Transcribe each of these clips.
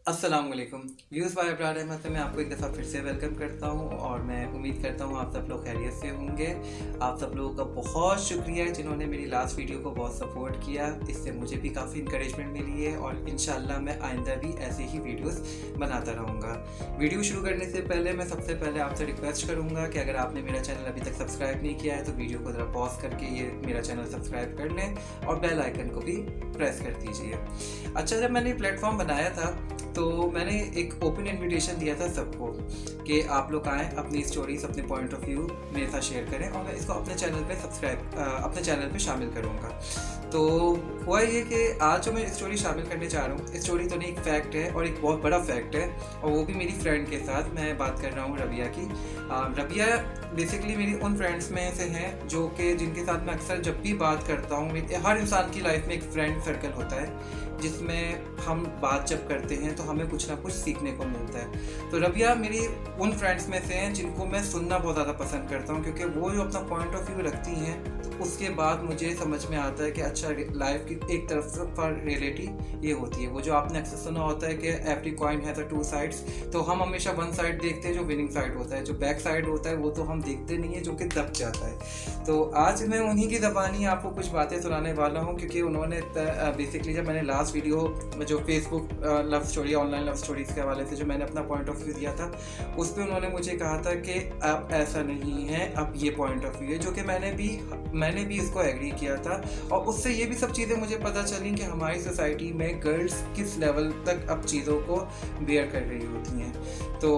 अस्सलाम वालेकुम views bye Abrar Ahmad में मैं आपको एक दफ़ा फिर से वेलकम करता हूं और मैं उम्मीद करता हूं आप सब लोग खैरियत से होंगे। आप सब लोगों का बहुत शुक्रिया जिन्होंने मेरी लास्ट वीडियो को बहुत सपोर्ट किया। इससे मुझे भी काफ़ी इंकरेजमेंट मिली है और इंशाल्लाह मैं आइंदा भी ऐसे ही वीडियोस बनाता रहूँगा। वीडियो शुरू करने से पहले मैं सबसे पहले आपसे रिक्वेस्ट करूँगा कि अगर आपने मेरा चैनल अभी तक सब्सक्राइब नहीं किया है तो वीडियो को ज़रा पॉज करके ये मेरा चैनल सब्सक्राइब कर लें और बेल आइकन को भी प्रेस कर दीजिए। अच्छा, जब मैंने प्लेटफॉर्म बनाया था तो मैंने एक ओपन इनविटेशन दिया था सबको कि आप लोग आएँ, अपनी स्टोरीज, अपने पॉइंट ऑफ व्यू मेरे साथ शेयर करें और मैं इसको अपने चैनल पे अपने चैनल पे शामिल करूँगा। तो हुआ ये कि आज जो मैं स्टोरी शामिल करने जा रहा हूँ, स्टोरी तो नहीं, एक फैक्ट है और एक बहुत बड़ा फैक्ट है, और वो भी मेरी फ्रेंड के साथ। मैं बात कर रहा हूँ रबिया की। रबिया बेसिकली मेरी उन फ्रेंड्स में से हैं जो कि जिनके साथ मैं अक्सर जब भी बात करता हूँ, हर इंसान की लाइफ में एक फ्रेंड सर्कल होता है जिसमें हम बात जब करते हैं तो हमें कुछ ना कुछ सीखने को मिलता है। तो रबिया मेरी उन फ्रेंड्स में से हैं जिनको मैं सुनना बहुत ज़्यादा पसंद करता हूँ, क्योंकि वो जो अपना पॉइंट ऑफ व्यू रखती हैं तो उसके बाद मुझे समझ में आता है कि अच्छा, लाइफ की एक तरफ पर रियलिटी ये होती है। वो जो आपने अक्सर सुना होता है कि every coin has a two sides, तो हम हमेशा वन साइड देखते हैं जो विनिंग साइड होता है, जो बैक साइड होता है वो तो हम देखते नहीं है, जो कि दब जाता है। तो आज मैं उन्हीं की ज़बानी आपको कुछ बातें सुनाने वाला हूँ, क्योंकि उन्होंने बेसिकली जब मैंने लास्ट वीडियो जो Facebook love story, online love stories के हवाले से जो मैंने अपना पॉइंट ऑफ व्यू दिया था, उस पर उन्होंने मुझे कहा था कि अब ऐसा नहीं है, अब ये पॉइंट ऑफ व्यू है, जो कि मैंने भी इसको एग्री किया था। और उससे ये भी सब चीज़ें मुझे पता चली कि हमारी सोसाइटी में गर्ल्स किस लेवल तक अब चीज़ों को बेयर कर रही होती हैं। तो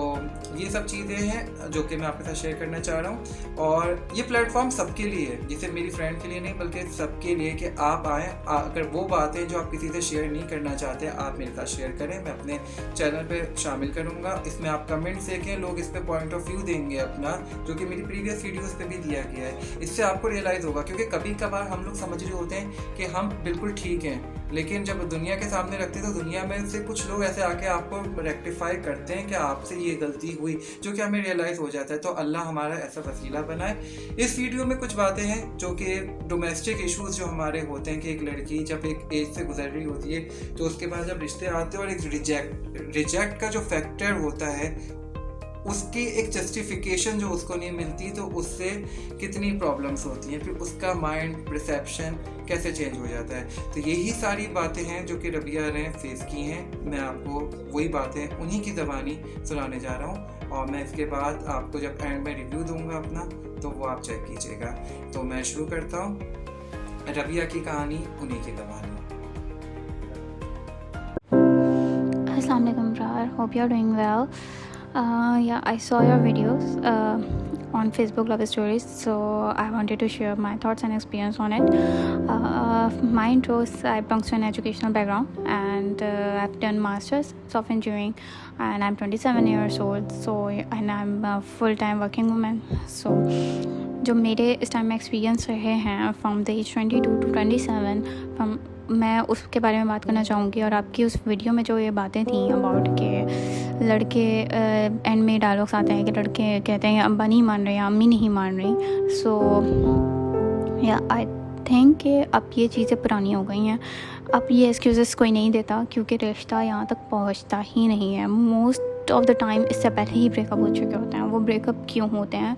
ये सब चीज़ें हैं जो कि मैं आपके साथ शेयर करना चाह रहा हूँ, और ये प्लेटफॉर्म सबके लिए है, जिसे मेरी फ्रेंड के लिए नहीं बल्कि सबके लिए, कि आप आएँ, अगर वो बातें जो आप किसी से शेयर नहीं करना चाहते आप मेरे साथ शेयर करें, मैं अपने चैनल पे शामिल करूँगा। इसमें आप कमेंट्स देखें, लोग इस पर पॉइंट ऑफ व्यू देंगे अपना, जो कि मेरी प्रीवियस वीडियोस पे भी दिया गया है। इससे आपको रियलाइज़ होगा, क्योंकि कभी कभार हम लोग समझ रहे होते हैं कि हम बिल्कुल ठीक हैं, लेकिन जब दुनिया के सामने रखते हैं तो दुनिया में से कुछ लोग ऐसे आके आपको रेक्टिफाई करते हैं कि आपसे ये गलती हुई, जो कि हमें रियलाइज़ हो जाता है। तो अल्लाह हमारा ऐसा वसीला बनाए। इस वीडियो में कुछ बातें हैं जो कि डोमेस्टिक इश्यूज़ जो हमारे होते हैं, कि एक लड़की जब एक एज से गुजर रही होती है तो उसके बाद जब रिश्ते आते हैं और एक रिजेक्ट का जो फैक्टर होता है, उसकी एक जस्टिफिकेशन जो उसको नहीं मिलती, तो उससे कितनी प्रॉब्लम्स होती हैं, फिर उसका माइंड परसेप्शन कैसे चेंज हो जाता है। तो यही सारी बातें हैं जो कि रबिया ने फेस की हैं। मैं आपको वही बातें उन्हीं की ज़बानी सुनाने जा रहा हूँ, और मैं इसके बाद आपको जब एंड में रिव्यू दूंगा अपना, तो वो आप चेक कीजिएगा। तो मैं शुरू करता हूँ रबिया की कहानी उन्हीं की ज़बानी। Assalamu alaikum, Rar. Hope you're doing well. Yeah, I saw your videos on Facebook Love Stories, so I wanted to share my thoughts and experience on it. My intro is I belong to an educational background, and I've done masters of engineering, and I'm 27 years old. So, and I'm a full-time working woman. So, जो मेरे इस time में experience रहे हैं from the age 22 to 27, from मैं उसके बारे में बात करना चाहूँगी। और आपकी उस वीडियो में जो ये बातें थी अबाउट के लड़के एंड में डायलॉग्स आते हैं कि लड़के कहते हैं अब्बा नहीं मान रहे, अम्मी नहीं मान रही। सो या आई थिंक कि अब ये चीज़ें पुरानी हो गई हैं। अब ये एक्सक्यूज़ेस कोई नहीं देता, क्योंकि रिश्ता यहाँ तक पहुँचता ही नहीं है। मोस्ट ऑफ द टाइम इससे पहले ही ब्रेकअप हो चुके होते हैं। वो ब्रेकअप क्यों होते हैं?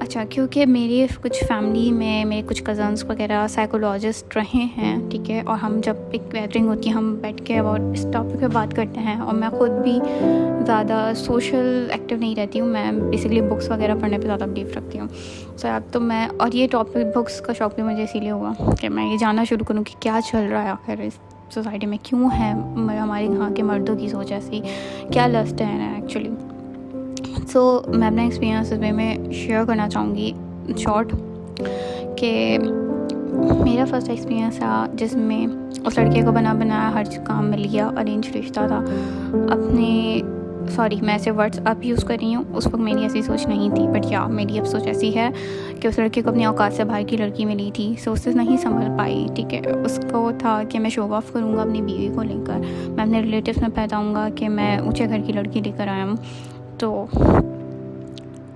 अच्छा, क्योंकि मेरी कुछ फैमिली में मेरे कुछ कज़न्स वगैरह साइकोलॉजिस्ट रहे हैं, ठीक है। और हम जब एक गैदरिंग होती है, हम बैठ के अबाउट इस टॉपिक पे बात करते हैं। और मैं ख़ुद भी ज़्यादा सोशल एक्टिव नहीं रहती हूँ, मैं बेसिकली बुक्स वगैरह पढ़ने पे ज़्यादा बिलीव रखती हूँ। सो अब तो मैं, और ये टॉपिक बुक्स का शौक़ भी मुझे इसीलिए हुआ कि मैं ये जानना शुरू करूँ कि क्या चल रहा है आखिर इस सोसाइटी में, क्यों है हमारे यहाँ के मर्दों की सोच ऐसी, क्या लस्ट है एक्चुअली। सो मैं अपना एक्सपीरियंस इस वे में शेयर करना चाहूँगी शॉर्ट, कि मेरा फर्स्ट एक्सपीरियंस था जिसमें उस लड़के को बना बनाया हर काम मिल गया, अरेंज रिश्ता था। मैं ऐसे वर्ड्स अब यूज़ कर रही हूँ, उस वक्त मेरी ऐसी सोच नहीं थी, बट या मेरी अब सोच ऐसी है कि उस लड़के को अपनी औकात से बाहर की लड़की मिली थी, सो उससे नहीं संभल पाई, ठीक है। उसको था कि मैं शो ऑफ करूँगा अपनी बीवी को लेकर, मैं अपने रिलेटिव्स में बताऊँगा कि मैं ऊँचे घर की लड़की लेकर आया हूँ। तो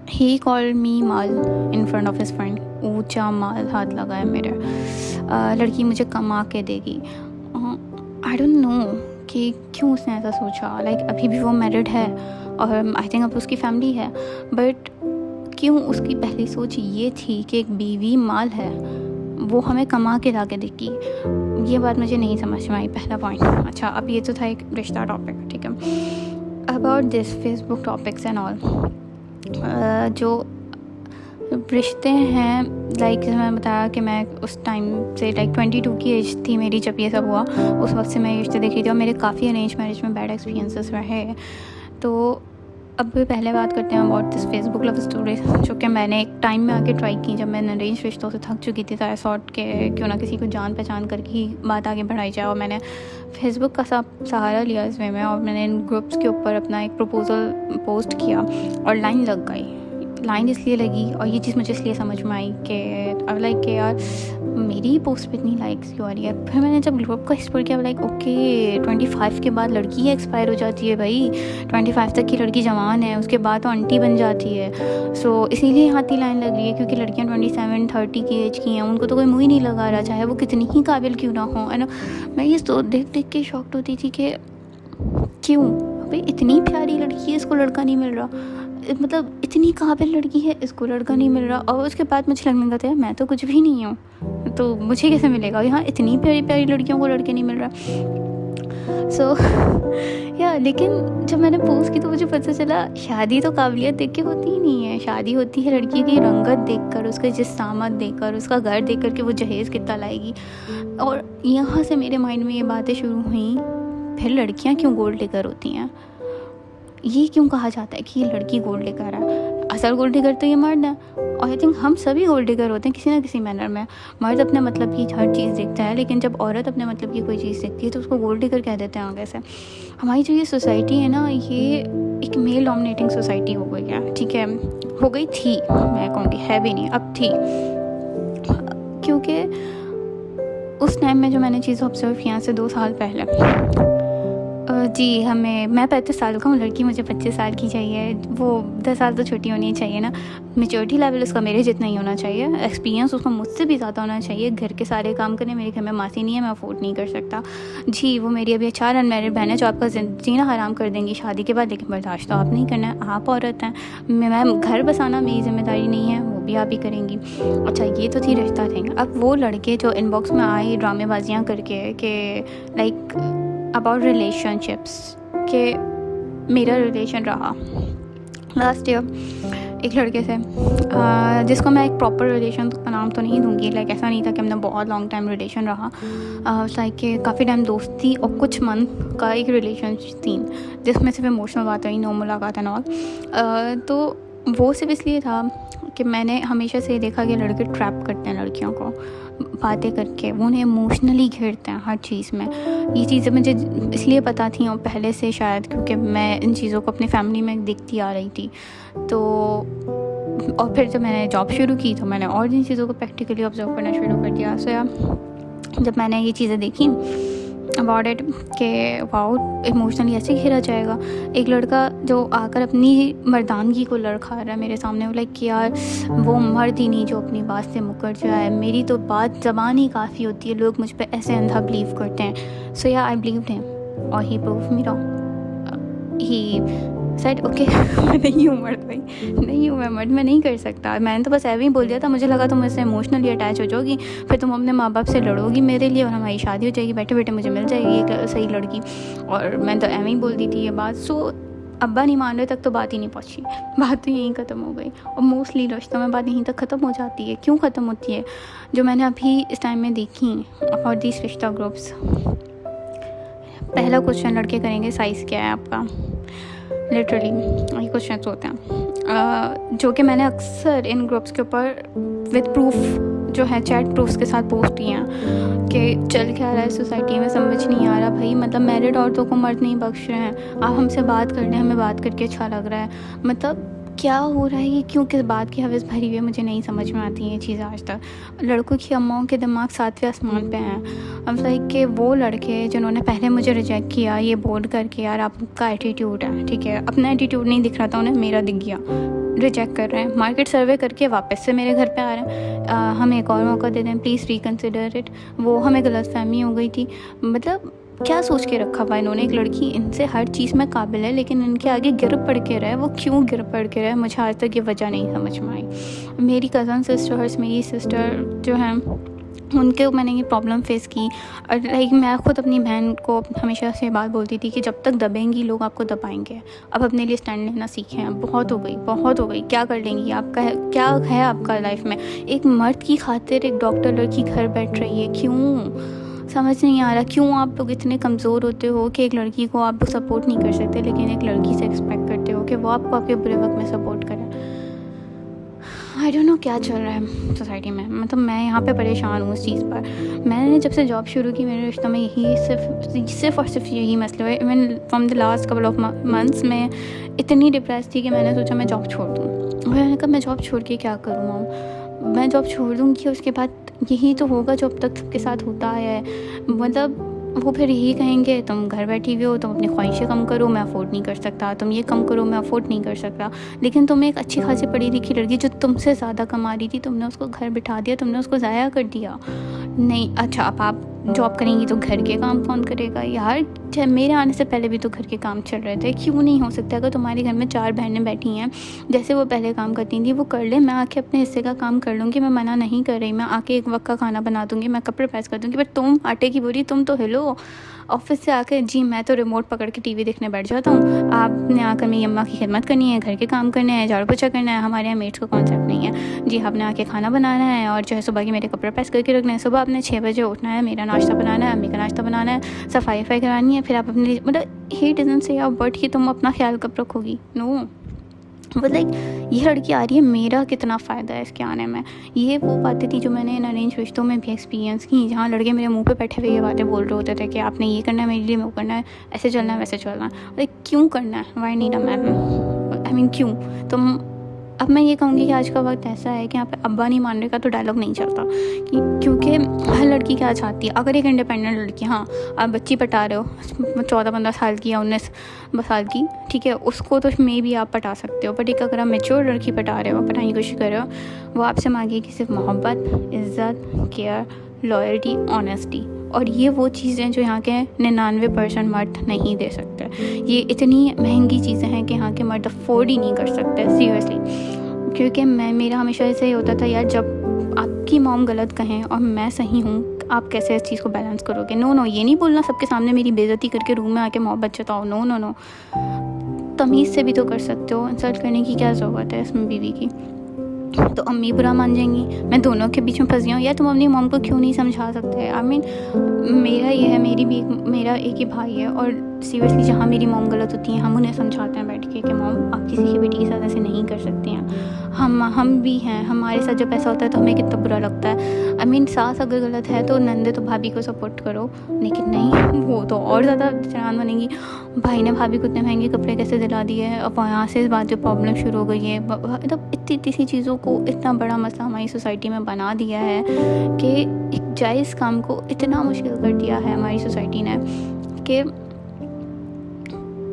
he called me mall in front of his friend, ऊंचा माल हाथ लगाया मेरे, लड़की मुझे कमा के देगी। आई डोंट नो कि क्यों उसने ऐसा सोचा। लाइक अभी भी वो मैरिड है और आई थिंक अब उसकी फैमिली है, बट क्यों उसकी पहली सोच ये थी कि एक बीवी माल है, वो हमें कमा के ला के देगी। ये बात मुझे नहीं समझ में आई, पहला पॉइंट। अच्छा, अब ये तो था एक रिश्ता टॉपिक, ठीक है। About this Facebook topics and all, जो रिश्ते हैं, लाइक मैंने बताया कि मैं उस टाइम से लाइक 22 की एज थी मेरी जब ये सब हुआ। उस वक्त से मैं रिश्ते देख रही थी और मेरे काफ़ी अरेंज मैरिज में बैड एक्सपीरियंसेस रहे। तो अब पहले बात करते हैं about this Facebook love story, जो कि मैंने एक टाइम में आके ट्राई की जब मैंने अरेंज रिश्तों से थक चुकी थी। तो आई सॉट के क्यों ना किसी को जान पहचान करके ही बात आगे बढ़ाई जाए, और मैंने फेसबुक का सहारा लिया इस वे में, और मैंने इन ग्रुप्स के ऊपर अपना एक प्रपोज़ल पोस्ट किया और लाइन लग गई। लाइन इसलिए लगी और ये चीज़ मुझे इसलिए समझ में आई कि अब लाइक कि यार मेरी पोस्ट पे इतनी लाइक्स क्यों आ रही है। फिर मैंने जब ग्रुप को एक्सप्लोर किया, लाइक ओके 25 के बाद लड़की ही एक्सपायर हो जाती है भाई, 25 तक की लड़की जवान है, उसके बाद तो आंटी बन जाती है। सो इसीलिए यहाँ की लाइन लग रही है, क्योंकि लड़कियाँ 27-30 की एज की हैं, उनको तो कोई मुँह ही नहीं लगा रहा, चाहे वो कितनी ही काबिल क्यों ना हो, है ना। मैं ये तो देख के शॉक्ड होती थी कि क्यों भाई इतनी प्यारी लड़की है, इसको लड़का नहीं मिल रहा, मतलब इतनी काबिल लड़की है, इसको लड़का नहीं मिल रहा। और उसके बाद मुझे लगने लगा था मैं तो कुछ भी नहीं हूँ, तो मुझे कैसे मिलेगा। यहाँ इतनी प्यारी प्यारी लड़कियों को लड़के नहीं मिल रहा। सो या लेकिन जब मैंने पोस्ट की तो मुझे पता चला शादी तो काबिलियत देख के होती ही नहीं है। शादी होती है लड़की की रंगत देखकर, उसका जिस्सामत देखकर, उसका घर देखकर कि वो जहेज़ कितना लाएगी। और यहाँ से मेरे माइंड में ये बातें शुरू हुई, फिर लड़कियाँ क्यों गोल्ड डिगर होती हैं, ये क्यों कहा जाता है कि ये लड़की गोल्ड डिगर है। असल गोल्ड डिगर तो ये मर्द है, और आई थिंक हम सभी गोल्ड डिगर होते हैं किसी ना किसी मैनर में। मर्द अपने मतलब की हर चीज़ देखता है, लेकिन जब औरत अपने मतलब की कोई चीज़ देखती है तो उसको गोल्ड डिगर कह देते हैं आगे से। हमारी जो ये सोसाइटी है ना, ये एक मेल डोमिनेटिंग सोसाइटी हो गई है, ठीक है, हो गई थी, मैं कहूँगी है भी नहीं, अब थी। क्योंकि उस टाइम में जो मैंने चीज़ ऑब्जर्व किया से 2 साल पहले, जी मैं 35 साल का हूँ, लड़की मुझे 25 साल की चाहिए, वो 10 साल तो छोटी होनी चाहिए ना। मैच्योरिटी लेवल उसका मेरे जितना ही होना चाहिए, एक्सपीरियंस उसका मुझसे भी ज़्यादा होना चाहिए, घर के सारे काम करने। मेरे घर में मासी नहीं है, मैं अफोर्ड नहीं कर सकता जी। वो मेरी अभी 4 अनमैरिड बहन है जो आपका जीना हराम कर देंगी शादी के बाद, लेकिन बर्दाश्त तो आप नहीं करना है, आप औरत हैं। मैं घर बसाना मेरी जिम्मेदारी नहीं है, वो भी आप ही करेंगी। अच्छा, ये तो थी रिश्ता थिंग। अब वो लड़के जो इनबॉक्स में आए ड्रामेबाजियाँ करके कि लाइक अबाउट रिलेशनशिप्स, के मेरा रिलेशन रहा लास्ट ईयर एक लड़के से, जिसको मैं एक प्रॉपर रिलेशन का नाम तो नहीं दूंगी। लाइक ऐसा नहीं था कि हमने बहुत लॉन्ग टाइम रिलेशन रहा, लाइक कि काफ़ी टाइम दोस्ती और कुछ मंथ का एक रिलेशन थी, जिसमें सिर्फ इमोशनल बात रही, नो मुलाकात एंड ऑल। तो वो सिर्फ इसलिए था कि मैंने हमेशा से देखा कि लड़के ट्रैप करते हैं लड़कियों को बातें करके, वो उन्हें इमोशनली घेरते हैं हर चीज़ में। ये चीज़ें मुझे इसलिए पता थी और पहले से शायद क्योंकि मैं इन चीज़ों को अपनी फैमिली में देखती आ रही थी। तो और फिर जब मैंने जॉब शुरू की तो मैंने और इन चीज़ों को प्रैक्टिकली ऑब्जर्व करना शुरू कर दिया। सो जब मैंने ये चीज़ें देखी अबाउट इट के वाओ इमोशनली ऐसे घेरा जाएगा। एक लड़का जो आकर अपनी मर्दानगी को लड़खा रहा है मेरे सामने, वो लाइक कि यार वो मर्द ही नहीं जो अपनी बात से मुकर जाए, मेरी तो बात ज़बान ही काफ़ी होती है, लोग मुझ पे ऐसे अंधा बिलीव करते हैं। सो या आई बिलीव्ड हिम और he prove me wrong. He said okay मैं नहीं हूँ मर्द भाई, नहीं हूँ मैं मर्द, मैं नहीं कर सकता। मैंने तो बस ऐसे ही बोल दिया था, मुझे लगा तुम मुझसे इमोशनली अटैच हो जाओगी, फिर तुम अपने माँ बाप से लड़ोगी मेरे लिए और हमारी शादी हो जाएगी, बैठे बैठे मुझे मिल जाएगी एक सही लड़की। और मैं तो ऐਵੇਂ ही बोल दी थी ये बात। सो अब्बा नहीं मान रहे तक तो बात ही नहीं पहुँची, बात तो यहीं ख़त्म हो गई। और मोस्टली रिश्तों में बात यहीं तक ख़त्म हो जाती है। क्यों ख़त्म होती है? जो मैंने अभी इस टाइम में देखी अबाउट दिस रिश्ता ग्रुप्स, पहला क्वेश्चन लड़के करेंगे साइज़ क्या है आपका, लिटरली ये क्वेश्चन होते हैं, जो कि मैंने अक्सर इन ग्रुप्स के ऊपर विद प्रूफ जो है चैट प्रूफ्स के साथ पोस्ट किए हैं कि चल क्या रहा है सोसाइटी में समझ नहीं आ रहा भाई। मतलब मैरिड औरतों को मर्द नहीं बख्श रहे हैं, आप हमसे बात कर रहे हैं, हमें बात करके अच्छा लग रहा है, मतलब क्या हो रहा है ये, क्यों किस बात की हवस भरी हुई है, मुझे नहीं समझ में आती है ये चीज़ें आज तक। लड़कों की अम्माओं के दिमाग 7वें आसमान पे हैं। अब लाइक कि वो लड़के जिन्होंने पहले मुझे रिजेक्ट किया ये बोल करके यार आपका एटीट्यूड है, ठीक है, अपना एटीट्यूड नहीं दिख रहा था उन्हें, मेरा दिख गया, रिजेक्ट कर रहे हैं, मार्केट सर्वे करके वापस से मेरे घर पे आ रहे हैं, हमें एक और मौका दे दें प्लीज़ रिकन्सिडर इट। वो हमें गलतफहमी हो गई थी, मतलब क्या सोच के रखा हुआ इन्होंने, एक लड़की इनसे हर चीज़ में काबिल है लेकिन इनके आगे गिर पड़ के रहे। वो क्यों गिर पड़ के रहे, मुझे आज तक ये वजह नहीं समझ में आई। मेरी कज़न सिस्टर्स, मेरी सिस्टर जो हैं, उनके मैंने ये प्रॉब्लम फेस की। और लाइक मैं ख़ुद अपनी बहन को हमेशा से बात बोलती थी कि जब तक दबेंगी लोग आपको दबाएंगे। अब अपने लिए स्टैंड लेना सीखें। अब बहुत हो गई, बहुत हो गई। क्या कर लेंगी, आपका क्या है आपका लाइफ में। एक मर्द की खातिर एक डॉक्टर लड़की घर बैठ रही है, क्यों समझ नहीं आ रहा। क्यों आप लोग इतने कमज़ोर होते हो कि एक लड़की को आप सपोर्ट नहीं कर सकते, लेकिन एक लड़की से एक्सपेक्ट करते हो कि वो आपको आपके बुरे वक्त में सपोर्ट करे। आई डोंट नो क्या चल रहा है सोसाइटी में। मतलब मैं यहाँ पे परेशान हूँ उस चीज़ पर। मैंने जब से जॉब शुरू की मेरे रिश्तों में यही सिर्फ और सिर्फ यही मसले हुए। Even from the last couple of months में इतनी डिप्रेस थी कि मैंने सोचा मैं जॉब छोड़ दूँ। और मैंने कहा मैं जॉब छोड़ के क्या करूँ मॉम, मैं जॉब छोड़ दूँगी उसके बाद यही तो होगा जो अब तक सबके साथ होता है। मतलब वो फिर यही कहेंगे तुम घर बैठी हुई हो, तुम अपनी ख्वाहिशें कम करो, मैं अफोर्ड नहीं कर सकता, तुम ये कम करो, मैं अफोर्ड नहीं कर सकता। लेकिन तुम एक अच्छी खासी पढ़ी लिखी लड़की जो तुमसे ज़्यादा कमा रही थी, तुमने उसको घर बिठा दिया, तुमने उसको ज़ाया कर दिया। नहीं, अच्छा अब आप जॉब करेंगी तो घर के काम कौन करेगा यार। मेरे आने से पहले भी तो घर के काम चल रहे थे, क्यों नहीं हो सकता। अगर तुम्हारे घर में 4 बहनें बैठी हैं, जैसे वो पहले काम करती थी वो कर ले, मैं आके अपने हिस्से का काम कर लूँगी, मैं मना नहीं कर रही। मैं आके एक वक्त का खाना बना दूँगी, मैं कपड़े प्रेस कर दूँगी। बट तुम आटे की बोरी, तुम तो हिलो। ऑफिस से आकर जी मैं तो रिमोट पकड़ के टीवी देखने बैठ जाता हूँ, आपने आकर मेरी अम्मा की खिदमत करनी है, घर के काम करने हैं, झाड़ू पोछा करना है। हमारे यहाँ मेट्स का कॉन्सेप्ट नहीं है जी, आपने आके खाना बनाना है और जो है सुबह के मेरे कपड़े प्रेस करके रखने हैं। सुबह आपने 6 बजे उठना है, मेरा नाश्ता बनाना है, अम्मी का नाश्ता बनाना है, सफाई करानी है। फिर आप अपने लिए मतलब ही डजंट से आप बट कि तुम अपना ख्याल कब रखोगी। नो, बट लाइक ये लड़की आ रही है, मेरा कितना फ़ायदा है इसके आने में। ये वो बातें थी जो मैंने इन अरेंज रिश्तों में भी एक्सपीरियंस की, जहाँ लड़के मेरे मुंह पे बैठे हुए ये बातें बोल रहे होते थे कि आपने ये करना है मेरे लिए, वो करना है, ऐसे चलना है, वैसे चलना है। लाइक क्यों करना है, why need a man, I mean क्यों। तुम अब मैं ये कहूँगी कि आज का वक्त ऐसा है कि यहाँ पे अब्बा नहीं मान रहे का तो डायलॉग नहीं चलता, क्योंकि हर लड़की क्या चाहती है। अगर एक इंडिपेंडेंट लड़की, हाँ आप बच्ची पटा रहे हो 14-15 साल की या 19 साल की, ठीक है, उसको तो मे भी आप पटा सकते हो। बट एक अगर आप मेच्योर लड़की पटा रहे हो, पटाने की कोशिश कर रहे हो, वो आपसे मांगेगी सिर्फ मोहब्बत, इज़्ज़त, केयर, लॉयल्टी, ऑनेस्टी। और ये वो चीज़ें जो यहाँ के 99% मर्द नहीं दे सकते। ये इतनी महंगी चीज़ें हैं कि यहाँ के मर्द अफोर्ड ही नहीं कर सकते सीरियसली। क्योंकि मेरा हमेशा ऐसे ही होता था यार, जब आपकी मॉम गलत कहें और मैं सही हूँ, आप कैसे इस चीज़ को बैलेंस करोगे। नो, ये नहीं बोलना सबके सामने मेरी बेइज्जती करके रूम में आके मोहब्बत जताओ। नो, तमीज़ से भी तो कर सकते हो। इंसल्ट करने की क्या ज़रूरत है इसमें बीवी की। तो अम्मी बुरा मान जाएंगी, मैं दोनों के बीच में फंस गई हूँ। या तुम अपनी मॉम को क्यों नहीं समझा सकते। आई मीन मेरा ये है, मेरा एक ही भाई है और सीरियसली जहाँ मेरी मॉम गलत होती हैं हम उन्हें समझाते हैं बैठ के कि मॉम आप किसी की बेटी के साथ ऐसे नहीं कर सकती हैं। हम भी हैं, हमारे साथ जब ऐसा होता है तो हमें कितना बुरा लगता है। आई मीन सास अगर गलत है तो नंदे तो भाभी को सपोर्ट करो, लेकिन नहीं, वो तो और ज़्यादा चरान बनेंगी। भाई ने भाभी को इतने महंगे कपड़े कैसे दिला दिए हैं, अब यहाँ से इस बात जो प्रॉब्लम शुरू हो गई है। मतलब इतनी सी चीज़ों को इतना बड़ा मसला हमारी सोसाइटी में बना दिया है कि एक जायज़ काम को इतना मुश्किल कर दिया है हमारी सोसाइटी ने कि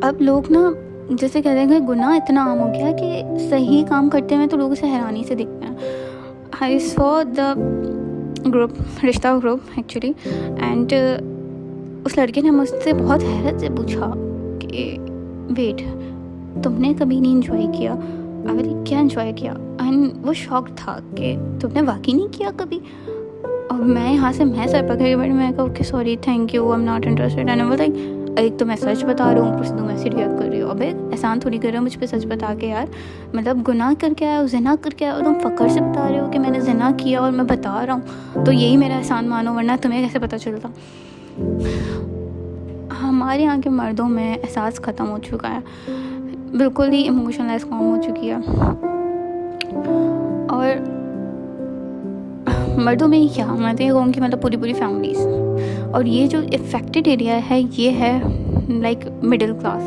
अब लोग ना जैसे कहते हैं कि गुनाह इतना आम हो गया कि सही काम करते हुए तो लोग उसे हैरानी से देखते हैं। आई सॉ द ग्रुप, रिश्ता ग्रुप एक्चुअली, एंड उस लड़के ने मुझसे बहुत हैरत से पूछा कि वेट तुमने कभी नहीं इन्जॉय किया। अरे क्या इन्जॉय किया। एंड वो शॉक था कि तुमने वाकई नहीं किया कभी। और मैं यहाँ से मैं सर पकड़ के बैठी, मैं कहा okay sorry thank you I am not interested. And वो लाइक एक तो मैं सच बता रहा हूँ, कुछ तुम ऐसे रिएक्ट कर रही हो। अबे एहसान थोड़ी कर रहे हो मुझ पे सच बता के यार। मतलब गुनाह करके आया हो, ज़िना करके आया हो, तुम फ़ख्र से बता रहे हो कि मैंने ज़िना किया और मैं बता रहा हूँ, तो यही मेरा एहसान मानो, वरना तुम्हें कैसे पता चलता। हमारे यहाँ के मर्दों में एहसास ख़त्म हो चुका है, बिल्कुल ही इमोशनलेस कॉम हो चुकी है। और मर्दों में ही क्या, मैं तो ये कहूँगी मतलब पूरी फैमिलीज़। और ये जो इफ़ेक्टेड एरिया है ये है लाइक मिडिल क्लास,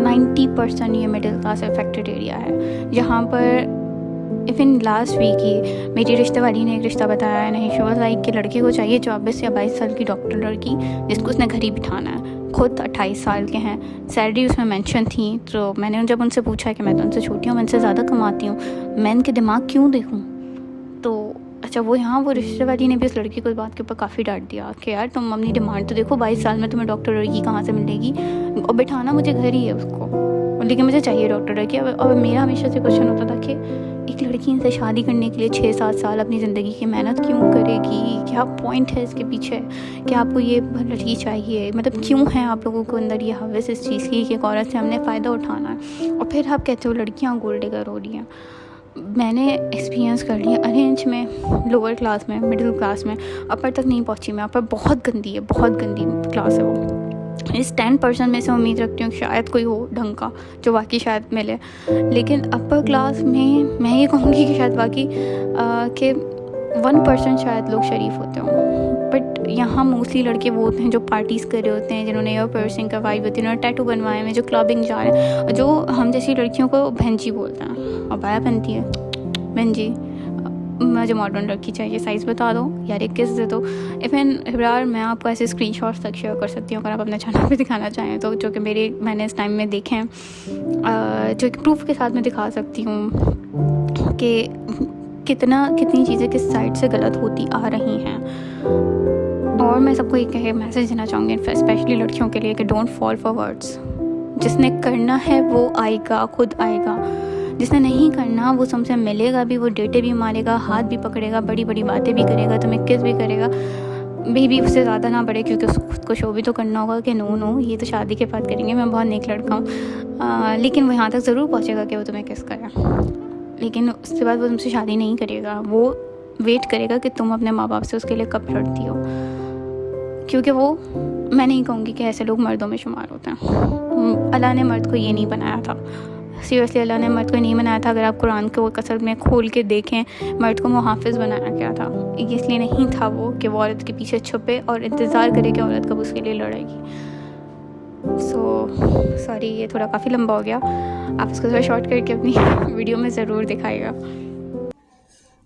90% ये मिडिल क्लास इफ़ेक्टेड एरिया है। जहाँ पर इवन लास्ट वीक ही मेरी रिश्ते वाली ने एक रिश्ता बताया है, नहीं शो लाइक कि लड़के को चाहिए 24 या 22 साल की डॉक्टर लड़की जिसको उसने घर ही बिठाना है। खुद 28 साल के हैं, सैलरी उसमें मेंशन थी। तो मैंने जब उनसे पूछा कि मैं तो उनसे छोटी हूँ, मैं उनसे ज़्यादा कमाती हूँ, मैं इनके दिमाग क्यों देखूँ। तो अच्छा वो यहाँ वो रिश्ते वाली ने भी उस लड़की को इस बात के ऊपर काफ़ी डांट दिया कि यार तुम अपनी डिमांड तो देखो, 22 साल में तुम्हें डॉक्टर लड़की कहाँ से मिलेगी, और बिठाना मुझे घर ही है उसको, लेकिन मुझे चाहिए डॉक्टर लड़की। और मेरा हमेशा से क्वेश्चन होता था कि एक लड़की इनसे शादी करने के लिए 6-7 साल अपनी ज़िंदगी की मेहनत क्यों करेगी, क्या पॉइंट है इसके पीछे कि आपको ये लड़की चाहिए, मतलब क्यों है आप लोगों को अंदर ये हवस इस चीज़ की कि एक औरत से हमने फ़ायदा उठाना है, और फिर आप कहते हो लड़कियाँ गोल्ड डिगर हो रही हैं। मैंने एक्सपीरियंस कर लिया अरेंज में, लोअर क्लास में, मिडिल क्लास में, अपर तक नहीं पहुंची मैं, अपर बहुत गंदी है, बहुत गंदी क्लास है वो। इस 10% में से उम्मीद रखती हूँ कि शायद कोई हो ढंग का जो बाकी शायद मिले, लेकिन अपर क्लास में मैं ये कहूँगी कि शायद बाकी के 1% शायद लोग शरीफ होते हों। बट यहाँ मोस्टली लड़के वो होते हैं जो पार्टीज़ कर रहे होते हैं, जिन्होंने ईयर पियर्सिंग करवाई होती है, जिन्होंने टैटू बनवाए हैं, जो क्लबिंग जा रहे हैं, जो हम जैसी लड़कियों को बहन जी बोलते हैं, और बाया बनती है बहन जी, मुझे मॉडर्न लड़की चाहिए, साइज़ बता दो यार, एक किस दे दो। इवन इब्रार मैं आपको ऐसे स्क्रीनशॉट्स तक शेयर कर सकती हूँ अगर आप अपने चैनल पे दिखाना चाहें तो, जो कि मैंने इस टाइम में देखे हैं, जो कि प्रूफ के साथ मैं दिखा सकती हूँ कि कितनी चीज़ें किस साइड से गलत होती आ रही हैं। और मैं सबको एक मैसेज देना चाहूँगी स्पेशली लड़कियों के लिए कि डोंट फॉल फॉर वर्ड्स। जिसने करना है वो आएगा, खुद आएगा। जिसने नहीं करना वो तुमसे मिलेगा भी, वो डेटे भी मारेगा, हाथ भी पकड़ेगा, बड़ी बड़ी बातें भी करेगा, तुम्हें किस भी करेगा, बेबी उससे ज़्यादा ना बढ़े, क्योंकि उसको खुद को शो भी तो करना होगा कि नो ये तो शादी के बाद करेंगे, मैं बहुत नेक लड़का हूँ, लेकिन वो यहाँ तक ज़रूर पहुँचेगा कि वो तुम्हें किस करे, लेकिन उसके बाद वो तुमसे शादी नहीं करेगा, वो वेट करेगा कि तुम अपने माँ बाप से उसके लिए कब लड़ती हो, क्योंकि वो, मैं नहीं कहूँगी कि ऐसे लोग मर्दों में शुमार होते हैं। अल्लाह ने मर्द को ये नहीं बनाया था, सीरियसली अल्लाह ने मर्द को नहीं बनाया था। अगर आप कुरान को कसर में खोल के देखें, मर्द को मुहाफ़िज़ बनाया गया था, इसलिए नहीं था वो कि वो औरत के पीछे छुपे और इंतज़ार करे कि औरत कब उसके लिए लड़ेगी। सॉरी ये थोड़ा काफ़ी लंबा हो गया, आप इसको थोड़ा शॉर्ट करके अपनी वीडियो में ज़रूर दिखाइएगा।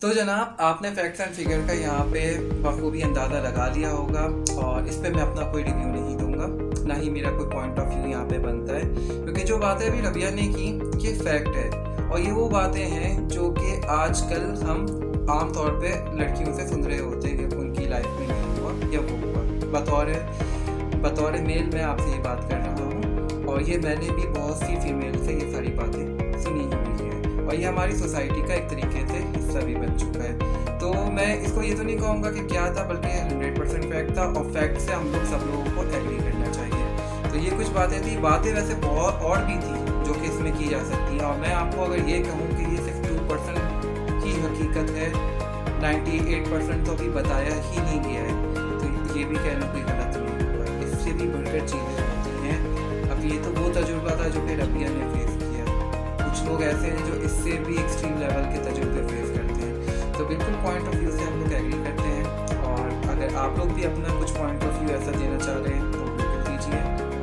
तो जनाब आपने फैक्ट्स एंड फिगर का यहाँ पे बखूबी अंदाज़ा लगा लिया होगा, और इस पे मैं अपना कोई रिव्यू नहीं दूंगा, ना ही मेरा कोई पॉइंट ऑफ व्यू यहाँ पे बनता है, क्योंकि जो बातें अभी रबिया ने की ये फैक्ट है, और ये वो बातें हैं जो कि आजकल हम आम तौर पे लड़कियों से सुन रहे होते हैं कि उनकी लाइफ में नहीं हुआ या वो हुआ। बतौर मेल मैं आपसे ये बात कर रहा हूँ, और ये मैंने भी बहुत सी फीमेल से ये सारी बातें सुनी हुई हैं, और ये हमारी सोसाइटी का एक तरीके से हिस्सा भी बन चुका है। तो मैं इसको ये तो नहीं कहूँगा कि क्या था, बल्कि 100% फैक्ट था, और फैक्ट से हम लोग सब लोगों को एग्री करना चाहिए। तो ये कुछ बातें थी, बातें वैसे बहुत और भी थी जो कि इसमें की जा सकती है, और मैं आपको अगर ये कहूँ कि ये सिर्फ 2% की हकीकत है, 98% तो अभी बताया ही नहीं गया है, तो ये भी कहना कोई गलत नहीं होगा, इससे भी बढ़कर चीज़ें होती हैं। अब ये तो वो तजुर्बा था जो कि रबिया ने फेस किया, कुछ लोग ऐसे हैं जो इससे भी एक्सट्रीम लेवल के तजुर्बे फेस करते हैं। तो बिल्कुल पॉइंट ऑफ व्यू से हम लोग एग्री करते हैं, और अगर आप लोग भी अपना कुछ पॉइंट ऑफ व्यू ऐसा देना चाह रहे हैं तो बिल्कुल दीजिए,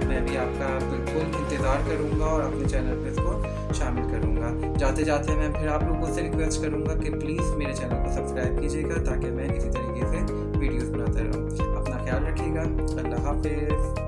मैं भी आपका बिल्कुल इंतज़ार करूंगा और अपने चैनल पे इसको शामिल करूंगा। जाते जाते मैं फिर आप लोगों से रिक्वेस्ट करूंगा कि प्लीज़ मेरे चैनल को सब्सक्राइब कीजिएगा, ताकि मैं इसी तरीके से वीडियोज़ बनाता रहूँ। अपना ख्याल रखिएगा, अल्लाह हाफिज़।